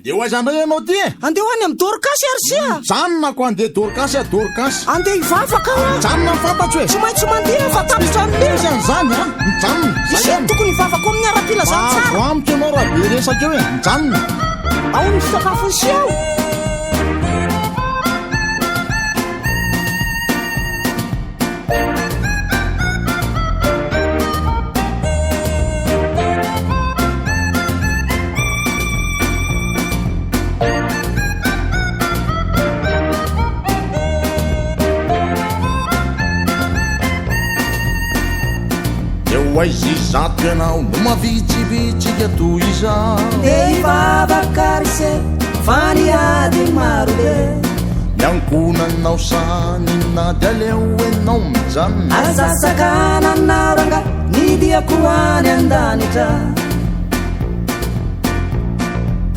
de ho aiza ndray ianao ty andeha ho any amin'ny dorkasy arsia janona ko andeha dorkasy dorkasy andeha hivavaka janona fantatro hoe tsy maintsy mandeha fa tapitranobe zany a mijanona isy tokony hivavaka amin'ny ara-pilazana tsara amiko ianao raha be resaka eo hoe mijanona ao ny sakafo sy ao aizy zato ianao no mavitsivitsika toy izao de hivavakarise faniady marobe miankonanao sanina de aleo enao mijanona azasakana naranga nidiako any andanitra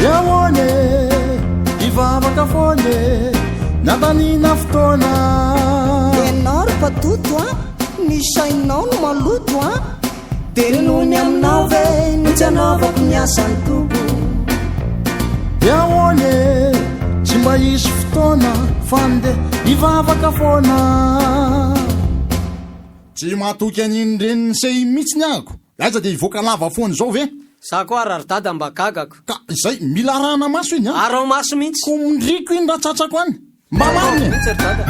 iahoane hivavaka foane natanina fotoana enao ry patoto a ny sainao no maloto a de nony aminao ve no tsy anaovako miasany toko iahoane tsy mba isy fotoana fande hivavaka foana tsy mahatoky an'iny reny sei mihitsy ny ako aiza de hivoaka lava foany zao ve za koa raridada mba gagako ka izay mila rahana maso iny a arao maso mihitsy ko mindriko iny raha tsatrako any mba mariny mihitsy ridada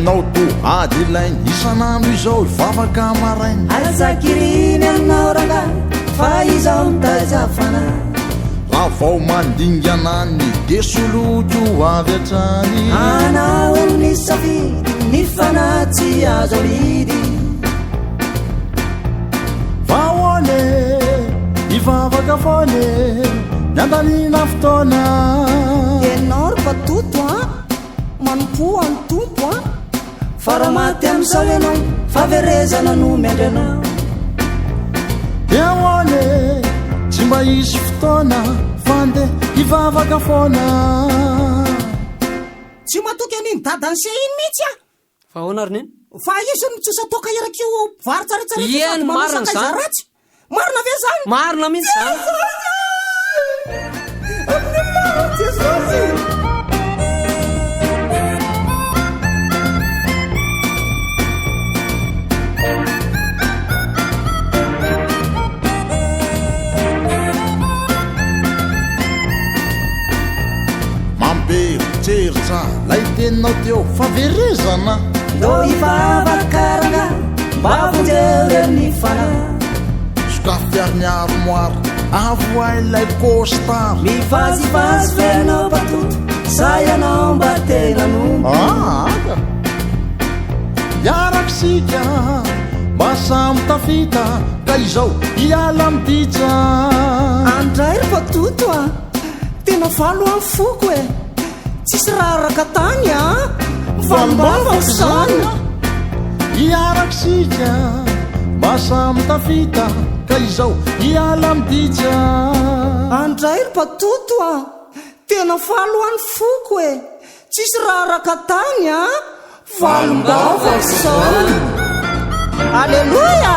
enao to ady ilainy isan'andro izao hivavaka marainy azakiriny aminao ranga fa izao nitazafana raha vao mandinganany de solotro avy atrany anao ny safidy ny fanatsy azo alidy vahoane hivavaka foane niandanina fotoana enao ry patoto a manompo any tompo a fa raha maty am'izao ianao faverezana no miandry anao iahoane tsy mba isy fotoana fande hivavaka foana tsy matoky an'iny dadany se iny mihitsy a fa hoana roneny fa izy ny tsosatoka irak'io varitsaritsaretsy Eny, marina zany. ratsy marina ve zany marina mihitsy zany amin'ny maro jesosy mamperitseritra lay teninao teo faverezana ndo hivavakaranga mba vonjereny fana sokafiariny armoara avoay lay costar mivazivazy fenao patoto sa ianao mba tena nombo aga iarakysika mba samy tafita ka izao hiala miditra andray ry patoto a tena valo amin'ny foko e tsisy raha raka tany a mivalombavako zany iarakysika mba samy tafita ka izao hiala miditra andray ry patoto a tena valo amin'ny foko e tsisy raha raka tany a valombavako zany alleloia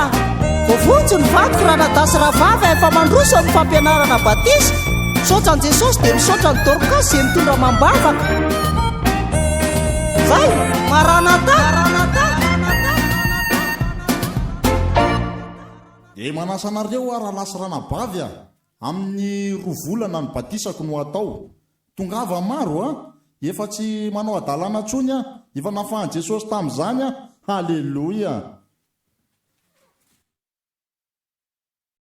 vovontsy ny vatiko raha nadasy rahavava efa mandroso amin'ny fampianarana batisa misaotran jesosy dia misaotra ny dorkasy zay mitondra mambavaka zay maranata de manasanareo araha lasy ranabavy a amin'ny rovolana ny batisako no atao tongava maro a efa tsy manao adalana ntsony a efa nafahan jesosy tamin'izany a halleloia